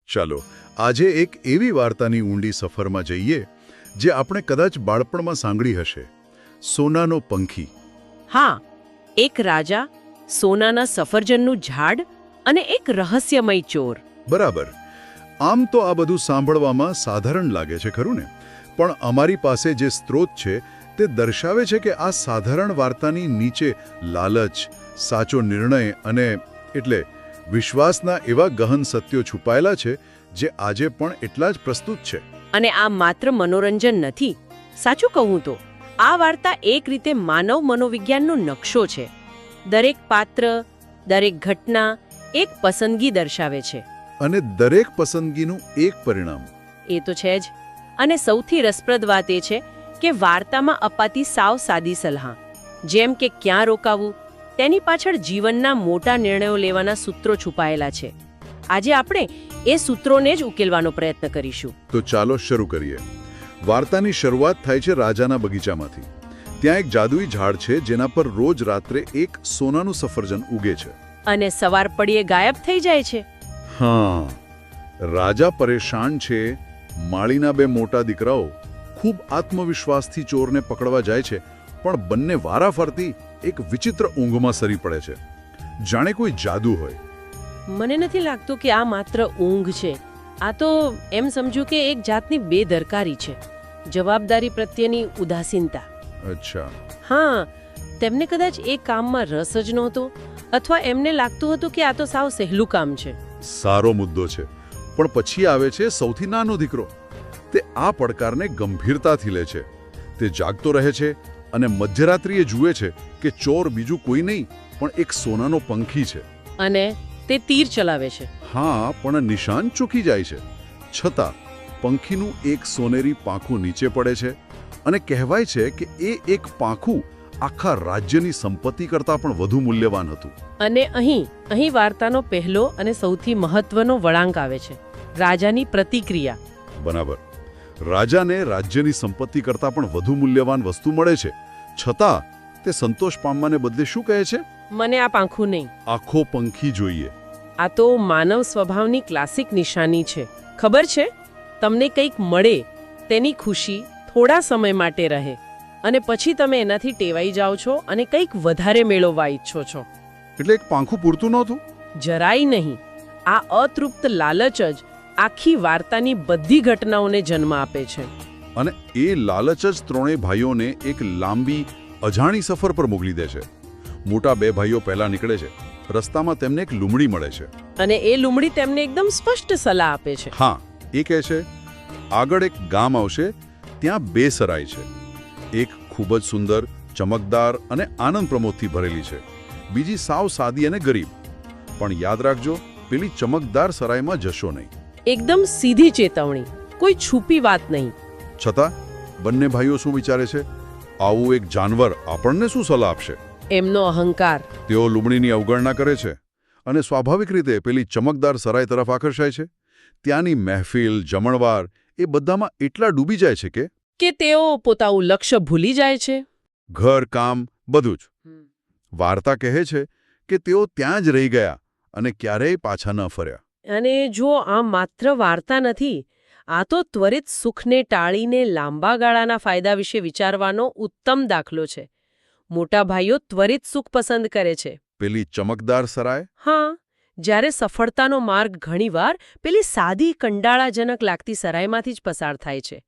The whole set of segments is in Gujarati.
ચાલો આજે એક એવી વાર્તાની ઊંડી સફરમાં જઈએ જે આપણે કદાચ બાળપણમાં સાંભળી હશે. સોનાનો પંખી. હા, એક રાજા, સોનાના સફરજનનું ઝાડ અને એક રહસ્યમય ચોર. બરાબર. આમ તો આ બધું સાંભળવામાં સાધારણ લાગે છે, ખરું ને? પણ અમારી પાસે જે સ્ત્રોત છે તે દર્શાવે છે કે આ સાધારણ વાર્તાની નીચે લાલચ, સાચો નિર્ણય અને એટલે વિશ્વાસના એવા ગહન સત્યો છુપાયેલા છે જે આજે પણ એટલા જ પ્રસ્તુત છે. અને આ માત્ર મનોરંજન નથી. સાચું કહું તો આ વાર્તા એક રીતે માનવ મનોવિજ્ઞાનનો નકશો છે. દરેક પાત્ર, દરેક ઘટના એક પસંદગી દર્શાવે છે. અને દરેક પસંદગીનું એક પરિણામ. એ તો છે જ. અને સૌથી રસપ્રદ વાત એ છે કે વાર્તામાં અપાતી સાવ સાદી સલાહ, જેમ કે ક્યાં રોકાવું, તેની પાછળ જીવનના મોટા નિર્ણયો લેવાના સૂત્રો છુપાયેલા છે. આજે આપણે એ સૂત્રોને જ ઉકેલવાનો પ્રયત્ન કરીશું. તો ચાલો શરૂ કરીએ. વાર્તાની શરૂઆત થાય છે રાજાના બગીચામાંથી. ત્યાં એક જાદુઈ ઝાડ છે જેના પર રોજ રાત્રે એક સોનાનું સફરજન ઉગે છે. અને સવાર પડીએ ગાયબ થઈ જાય છે. હા, રાજા પરેશાન છે. માળીના બે મોટા દીકરાઓ ખૂબ આત્મવિશ્વાસથી ચોરને પકડવા જાય છે, પણ બંને વારાફરતી એક વિચિત્ર ઊંઘમાં સરી પડે છે, જાણે કોઈ જાદુ હોય. મને નથી લાગતું કે આ માત્ર ઊંઘ છે. આ તો એમ સમજુ કે એક જાતની બેદરકારી છે, જવાબદારી પ્રત્યેની ઉદાસીનતા. અચ્છા. હા, તેમને કદાચ એ કામમાં રસ જ નહોતો, અથવા એમને લાગતું હતું કે આ તો સાવ સહેલું કામ છે. સારો મુદ્દો છે. પણ પછી આવે છે સૌથી નાનો દીકરો. તે આ પડકારને ગંભીરતાથી લે છે. તે જાગતો રહે છે અને મધ્યરાત્રિએ જુએ છે કે ચોર બીજું કોઈ નહીં પણ એક સોનાનો પંખી છે. અને તે તીર ચલાવે છે. હા, પણ નિશાન ચૂકી જાય છે. છતાં પંખીનું એક સોનેરી પાંખું નીચે પડે છે અને કહેવાય છે કે એ એક પાંખું આખા રાજ્યની સંપત્તિ કરતાં પણ વધુ મૂલ્યવાન હતું. અને અહીં વાર્તાનો પહેલો અને સૌથી મહત્વનો વળાંક આવે છે, રાજાની પ્રતિક્રિયા. બરાબર. રાજાને રાજ્યની સંપત્તિ કરતાં પણ વધુ મૂલ્યવાન વસ્તુ મળે છે, છતાં તે સંતોષ પામવાને બદલે શું કહે છે? મને આ પાંખું નહીં, આખો પંખી જોઈએ. આ તો માનવ સ્વભાવની ક્લાસિક નિશાની છે. ખબર છે, તમને કંઈક મળે તેની ખુશી થોડા સમય માટે રહે, અને પછી તમે એનાથી ટેવાઈ જાઓ છો અને કંઈક વધારે મેળવવા ઈચ્છો છો. એટલે એક પાંખું પૂરતું નહોતું? જરાય નહીં. આ અતૃપ્ત લાલચ જ આખી વાર્તાની બધી ઘટનાઓને જન્મ આપે છે. અને એ લાલચ જ ત્રણેય ભાઈઓને એક લાંબી અજાણી સફર પર મોકલી દે છે. મોટા બે ભાઈઓ પહેલા નીકળે છે. રસ્તામાં તેમને એક લુમડી મળે છે. અને એ લુમડી તેમને એકદમ સ્પષ્ટ સલાહ આપે છે. હા, એ કહે છે આગળ એક ગામ આવશે, ત્યાં બે સરાય છે. એક ખૂબ જ સુંદર, ચમકદાર અને આનંદ પ્રમોદથી ભરેલી છે. બીજી સાવ સાદી અને ગરીબ. પણ યાદ રાખજો, પેલી ચમકદાર સરાયમાં જશો નહીં. એકદમ સીધી ચેતવણી, કોઈ છુપી વાત નહીં. છતાં બંને ભાઈઓ શું વિચારે છે? આવું એક જાનવર આપણને શું સલાહ આપશે? એમનો અહંકાર. તેઓ લુમડીની અવગણના કરે છે અને સ્વાભાવિક રીતે પેલી ચમકદાર સરાય તરફ આકર્ષાય છે. ત્યાંની મહેફિલ, જમણવાર એ બધામાં એટલા ડૂબી જાય છે કે તેઓ પોતાનું લક્ષ્ય ભૂલી જાય છે. ઘર, કામ, બધું જ. વાર્તા કહે છે કે તેઓ ત્યાં જ રહી ગયા અને ક્યારેય પાછા ન ફર્યા. અને જો આ માત્ર વાર્તા નથી, આ તો ત્વરિત સુખને ટાળીને લાંબા ગાળાના ફાયદા વિશે વિચારવાનો ઉત્તમ દાખલો છે. મોટા ભાઈઓ ત્વરિત સુખ પસંદ કરે છે. પેલી ચમકદાર સરાય? હા, જ્યારે સફળતાનો માર્ગ ઘણીવાર પેલી સાદી કંડાળાજનક લાગતી સરાયમાંથી જ પસાર થાય છે.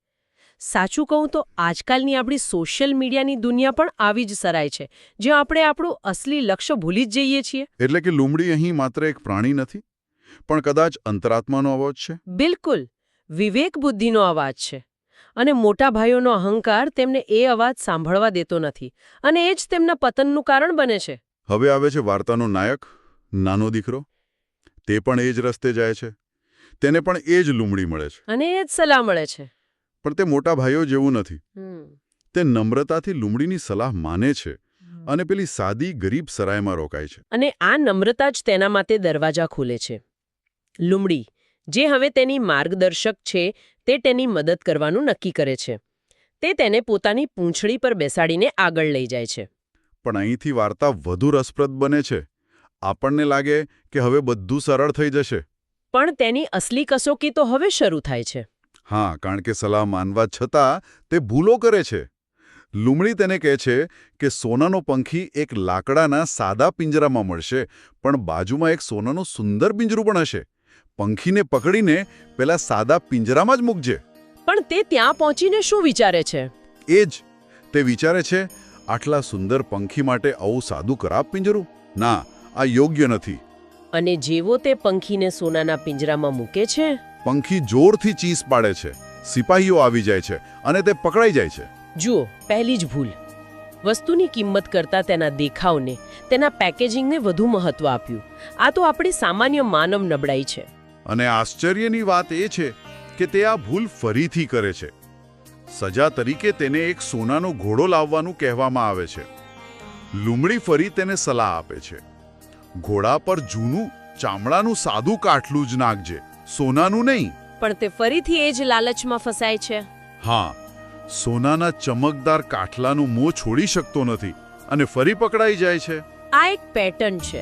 સાચું કહું તો આજકાલની આપણી સોશિયલ મીડિયાની દુનિયા પણ આવી જ સરાય છે, જ્યાં આપણે આપણું અસલી લક્ષ્ય ભૂલી જ જઈએ છીએ. એટલે કે લુમડી અહીં માત્ર એક પ્રાણી નથી, પણ કદાચ અંતરાત્માનો અવાજ છે. બિલકુલ, વિવેક બુદ્ધિનો અવાજ છે. અને મોટા ભાઈઓનો અહંકાર તેમને એ અવાજ સાંભળવા દેતો નથી, અને એ જ તેમના પતનનું કારણ બને છે. હવે આવે છે વાર્તાનો નાયક, નાનો દીકરો. તે પણ એ જ રસ્તે જાય છે. તેને પણ એ જ લુમડી મળે છે. અને એ જ સલાહ મળે છે. પણ તે મોટા ભાઈઓ જેવું નથી. તે નમ્રતાથી લુમડીની સલાહ માને છે અને પેલી સાદી ગરીબ સરાયમાં રોકાય છે. અને આ નમ્રતા જ તેના માટે દરવાજા ખોલે છે. લુમડી, જે હવે તેની માર્ગદર્શક છે, તે તેની મદદ કરવાનું નક્કી કરે છે. તે તેને પોતાની પૂંછડી પર બેસાડીને આગળ લઈ જાય છે. પણ અહીંથી વાર્તા વધુ રસપ્રદ બને છે. આપણને લાગે કે હવે બધું સરળ થઈ જશે. પણ તેની અસલી કસોટી તો હવે શરૂ થાય છે. હા, કારણ કે સલાહ માનવા છતાં તે ભૂલો કરે છે. લુમડી તેને કહે છે કે સોનાનો પંખી એક લાકડાના સાદા પિંજરામાં મળશે, પણ બાજુમાં એક સોનાનું સુંદર પિંજરું પણ હશે. પંખીને પકડીને પેલા સાદા પિંજરામાં જ મૂકજે. પણ તે ત્યાં પહોંચીને શું વિચારે છે? એ જ તે વિચારે છે, આટલા સુંદર પંખી માટે આવું સાદું ખરાબ પિંજરું? ના, આ યોગ્ય નથી. અને જેવો તે પંખીને સોનાના પિંજરામાં મૂકે છે, પંખી જોરથી ચીસ પાડે છે. સિપાહીઓ આવી જાય છે અને તે પકડાઈ જાય છે. જુઓ, પહેલી જ ભૂલ. વસ્તુની કિંમત કરતાં તેના દેખાવને, તેના પેકેજિંગને વધુ મહત્વ આપ્યું. આ તો આપણી સામાન્ય માનવ નબળાઈ છે. અને આશ્ચર્યની વાત એ છે કે તે આ ભૂલ ફરીથી કરે છે. સજા તરીકે તેને એક સોનાનો ઘોડો લાવવાનું કહેવામાં આવે છે. લુમડી ફરી તેને સલાહ આપે છે, ઘોડા પર જૂનું ચામડાનું સાદું કાઠલું જ નાખજે, સોનાનું નહીં. પણ તે ફરીથી એ જ લાલચમાં ફસાય છે. હા, સોનાના ચમકદાર કાઠલાનું મોં છોડી શકતો નથી અને ફરી પકડાઈ જાય છે. આ એક પેટર્ન છે.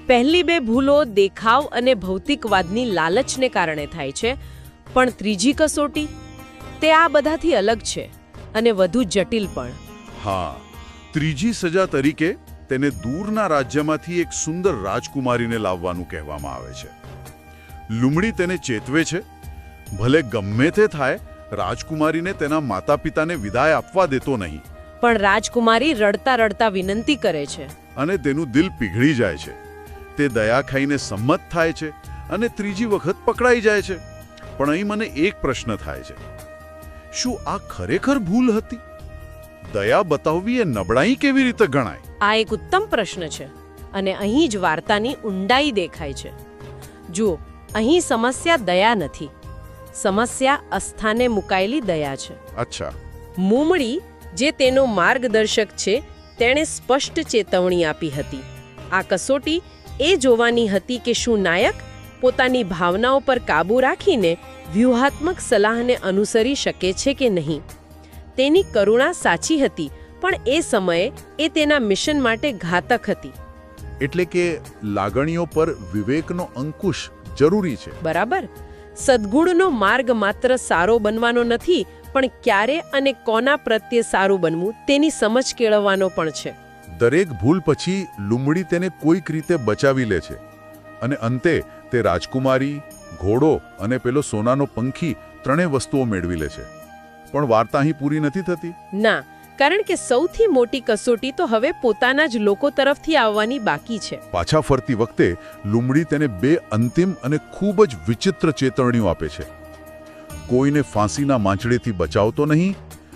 પહેલી બે ભૂલો દેખાવ અને ભૌતિકવાદની લાલચને કારણે થાય છે, પણ ત્રીજી કસોટી તે આ બધાથી અલગ છે અને વધુ જટિલ પણ. હા, ત્રીજી સજા તરીકે તેને દૂરના રાજ્યમાંથી એક સુંદર રાજકુમારીને લાવવાનું કહેવામાં આવે છે. લુમડી તેને ચેતવે છે, ભલે ગમે તે થાય, રાજકુમારીને તેના માતા પિતાને વિદાય આપવા દેતો નહીં. પણ રાજકુમારી રડતા રડતા વિનંતી કરે છે અને તેનું દિલ પીઘળી જાય છે. તે દયા ખાઈને સંમત થાય છે અને ત્રીજી વખત પકડાઈ જાય છે. પણ અહીં મને એક પ્રશ્ન થાય છે, શું આ ખરેખર ભૂલ હતી? દયા બતાવવી એ નબળાઈ કેવી રીતે ગણાય? આ એક ઉત્તમ પ્રશ્ન છે અને અહીં જ વાર્તાની ઊંડાઈ દેખાય છે. જુઓ, અહીં સમસ્યા દયા નથી, સમસ્યા અસ્થાને મુકાયેલી દયા છે. અચ્છા. મુમડી, જે તેનો માર્ગદર્શક છે, તેણે સ્પષ્ટ ચેતવણી આપી હતી. આ કસોટી એ જોવાની હતી કે શું નાયક પોતાની ભાવનાઓ પર કાબૂ રાખીને વ્યૂહાત્મક સલાહને અનુસરી શકે છે કે નહીં. તેની કરુણા સાચી હતી, પણ એ સમયે એ તેના મિશન માટે ઘાતક હતી. એટલે કે લાગણીઓ પર વિવેકનો અંકુશ જરૂરી છે. બરાબર. સદ્ગુણનો માર્ગ માત્ર સારો બનવાનો નથી, પણ ક્યારે અને કોના પ્રત્યે સારું બનવું તેની સમજ કેળવવાનો પણ છે. દરેક ભૂલ પછી લુમડી તેને કોઈક રીતે બચાવી લે છે અને અંતે તે રાજકુમારી, ઘોડો અને પેલો સોનાનો પંખી ત્રણેય વસ્તુઓ મેળવી લે છે. પણ વાર્તા અહીં પૂરી નથી થતી. ના, કારણ કે સૌથી મોટી કસોટી તો હવે પોતાના જ લોકો તરફથી આવવાની બાકી છે. પાછા ફરતી વખતે લુમડી તેને બે અંતિમ અને ખૂબ જ વિચિત્ર ચેતવણીઓ આપે છે. કોઈને ફાંસીના માંચડેથી બચાવતો નહીં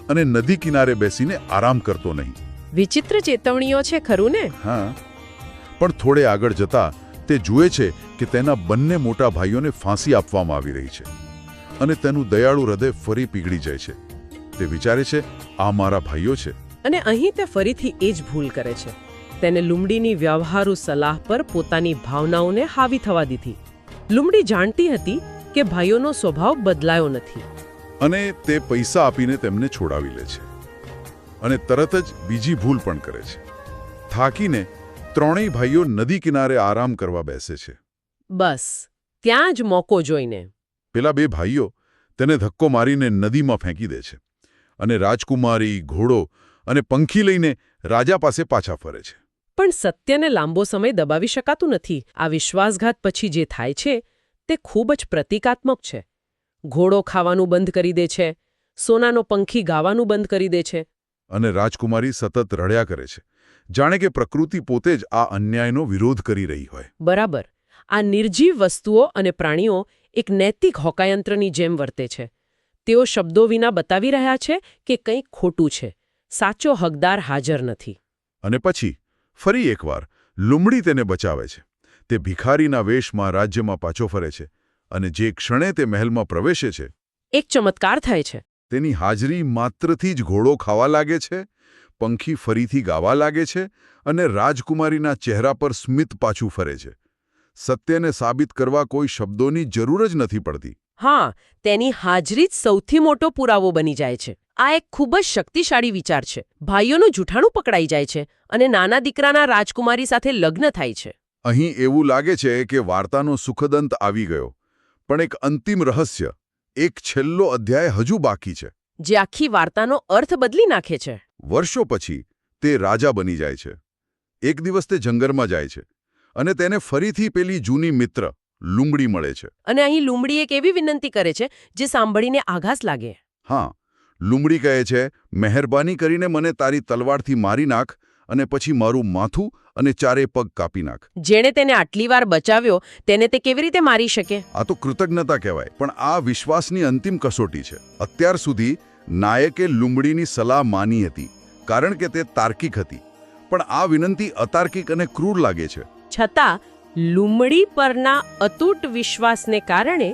અને નદી કિનારે બેસીને આરામ કરતો નહીં. વિચિત્ર ચેતવણીઓ છે, ખરું ને? હા, પણ થોડે આગળ જતા તે જુએ છે કે તેના બંને મોટા ભાઈઓને ફાંસી આપવામાં આવી રહી છે અને તેનું દયાળુ હૃદય ફરી પીગળી જાય છે. તે વિચારે છે, આ મારા ભાઈઓ છે. અને અહીં તે ફરીથી એ જ ભૂલ કરે છે. તેને લુમડીની વ્યવહારુ સલાહ પર પોતાની ભાવનાઓને હાવી થવા દીધી. લુમડી જાણતી હતી કે ભાઈઓનો સ્વભાવ બદલાયો નથી અને તે પૈસા આપીને તેમને છોડાવી લે છે અને તરત જ બીજી ભૂલ પણ કરે છે. થાકીને ત્રણેય ભાઈઓ નદી કિનારે આરામ કરવા બેસે છે. બસ ત્યાં જ મોકો જોઈને પેલા બે ભાઈઓ તેને ધક્કો મારીને નદીમાં ફેંકી દે છે અને રાજકુમારી, ઘોડો અને પંખી લઈને રાજા પાસે પાછા ફરે છે. પણ સત્યને લાંબો સમય દબાવી શકાતું નથી. આ વિશ્વાસઘાત પછી જે થાય છે તે ખૂબ જ પ્રતિકાત્મક છે. ઘોડો ખાવાનું બંધ કરી દે છે, સોનાનો પંખી ગાવાનું બંધ કરી દે છે અને રાજકુમારી સતત રડ્યા કરે છે, જાણે કે પ્રકૃતિ પોતે જ આ અન્યાયનો વિરોધ કરી રહી હોય. બરાબર. આ નિર્જીવ વસ્તુઓ અને પ્રાણીઓ એક નૈતિક હોકાયંત્રની જેમ વર્તે છે. તેઓ શબ્દો વિના બતાવી રહ્યા છે કે કંઈક ખોટું છે, સાચો હકદાર હાજર નથી. અને પછી ફરી એકવાર લુમડી તેને બચાવે છે. તે ભિખારીના વેશમાં રાજ્યમાં પાછો ફરે છે અને જે ક્ષણે તે મહેલમાં પ્રવેશે છે, એક ચમત્કાર થાય છે. તેની હાજરી માત્રથી જ ઘોડો ખાવા લાગે છે, પંખી ફરીથી ગાવા લાગે છે અને રાજકુમારીના ચહેરા પર સ્મિત પાછું ફરે છે. સત્યને સાબિત કરવા કોઈ શબ્દોની જરૂર જ નથી પડતી. હા, તેની હાજરી જ સૌથી મોટો પુરાવો બની જાય છે. આ એક ખૂબ જ શક્તિશાળી વિચાર છે. ભાઈઓનું જૂઠાણું પકડાઈ જાય છે અને નાના દીકરાના રાજકુમારી સાથે લગ્ન થાય છે. અહીં એવું લાગે છે કે વાર્તાનો સુખદ અંત આવી ગયો. પણ એક અંતિમ રહસ્ય, એક છેલ્લો અધ્યાય હજુ બાકી છે. જે આખી વાર્તાનો અર્થ બદલી નાખે છે. વર્ષો પછી તે રાજા બની જાય છે. એક દિવસ તે જંગલમાં જાય છે અને તેને ફરીથી પેલી જૂની મિત્ર લુંબડી મળે છે. અને અહીં લુંબડી એક એવી વિનંતી કરે છે જે સાંભળીને આઘાત લાગે. હા, લુંબડી કહે છે, મહેરબાની કરીને મને તારી તલવારથી મારી નાખ અને પછી મારું માથું અને ચારે પગ કાપી નાખ. જેણે તેને આટલી વાર બચાવ્યો તેને તે કેવી રીતે મારી શકે? આ તો કૃતજ્ઞતા કહેવાય, પણ આ વિશ્વાસની અંતિમ કસોટી છે. અત્યાર સુધી નાયકે લુંબડીની સલાહ માની હતી કારણ કે તે તાર્કિક હતી, પણ આ વિનંતી અતાર્કિક અને ક્રૂર લાગે છે. છતાં લુંબડી પરના અતૂટ વિશ્વાસને કારણે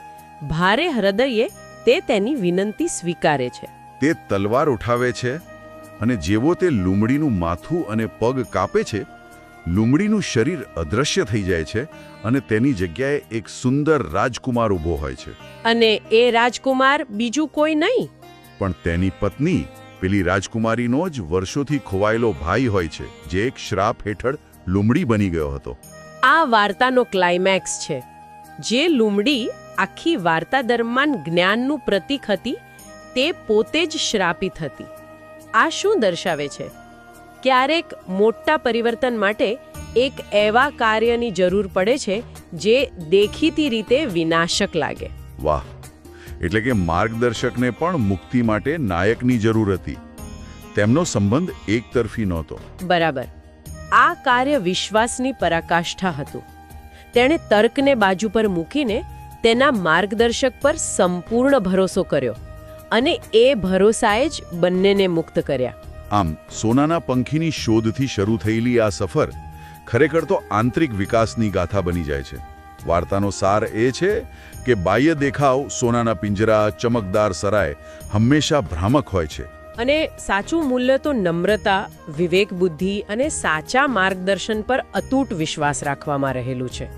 ભારે હૃદયે તે તેની વિનંતી સ્વીકારે છે. તે તલવાર ઉઠાવે છે અને જેવો તે લુંબડીનું માથું અને પગ કાપે છે, લુંબડીનું શરીર અદૃશ્ય થઈ જાય છે અને તેની જગ્યાએ એક સુંદર રાજકુમાર ઊભો હોય છે. અને એ રાજકુમાર બીજું કોઈ નહીં પણ તેની પત્ની, પેલી રાજકુમારીનો જ વર્ષોથી ખોવાયેલો ભાઈ હોય છે, જે એક શ્રાપ હેઠળ લુંબડી બની ગયો હતો. આ વાર્તાનો ક્લાઇમેક્સ છે. જે લુંબડી આખી વાર્તા દરમિયાન જ્ઞાનનું પ્રતીક હતી, તે પોતે જ શ્રાપિત હતી. આ શું દર્શાવે છે? ક્યારેક મોટા પરિવર્તન માટે એક એવા કાર્યની જરૂર પડે છે જે દેખીતી રીતે વિનાશક લાગે. વાહ! એટલે કે માર્ગદર્શકને પણ મુક્તિ માટે નાયકની જરૂર હતી. તેમનો સંબંધ એકતરફી નહોતો. બરાબર. આ કાર્ય વિશ્વાસની પરાકાષ્ઠા હતું. તેણે તર્કને બાજુ પર મૂકીને તેના માર્ગદર્શક પર સંપૂર્ણ ભરોસો કર્યો અને એ ભરોસાએ જ બંનેને મુક્ત કર્યા. આમ સોનાના પંખીની શોધથી શરૂ થયેલી આ સફર ખરેખર તો આંતરિક વિકાસની ગાથા બની જાય છે. વાર્તાનો સાર એ છે કે બાહ્ય દેખાવ, સોનાના પિંજરા, ચમકદાર સરાય હંમેશા ભ્રામક હોય છે. અને સાચું મૂલ્ય તો નમ્રતા, વિવેક બુદ્ધિ અને સાચા માર્ગદર્શન પર અતૂટ વિશ્વાસ રાખવામાં રહેલું છે.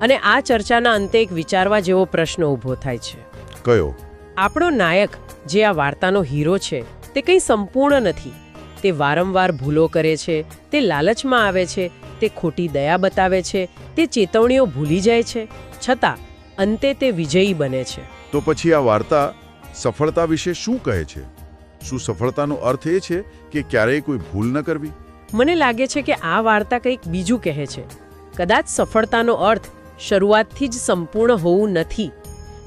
અને આ ચર્ચાના અંતે એક વિચારવા જેવો પ્રશ્ન ઊભો થાય છે. કયો? આપણો નાયક, જે આ વાર્તાનો હીરો છે, તે કંઈ સંપૂર્ણ નથી. તે વારંવાર ભૂલો કરે છે, તે લાલચમાં આવે છે, તે ખોટી દયા બતાવે છે, તે ચેતવણીઓ ભૂલી જાય છે, છતાં અંતે તે વિજયી બને છે. તો પછી આ વાર્તા સફળતા વિશે શું કહે છે? શું સફળતાનો અર્થ એ છે કે ક્યારેય કોઈ ભૂલ ન કરવી? મને લાગે છે કે આ વાર્તા કંઈક બીજું કહે છે. કદાચ સફળતાનો અર્થ શરૂઆતથી જ સંપૂર્ણ હોવું નથી.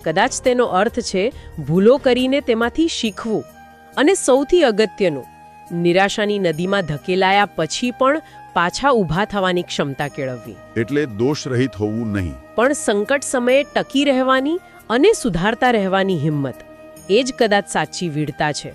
કદાચ તેનો અર્થ છે ભૂલો કરીને તેમાંથી શીખવું, અને સૌથી અગત્યનું, નિરાશાની નદીમાં ધકેલાયા પછી પણ પાછા ઊભા થવાની ક્ષમતા કેળવવી. એટલે દોષ રહિત હોવું નહીં, પણ સંકટ સમયે ટકી રહેવાની અને સુધારતા રહેવાની હિંમત. એ જ કદાચ સાચી વીરતા છે.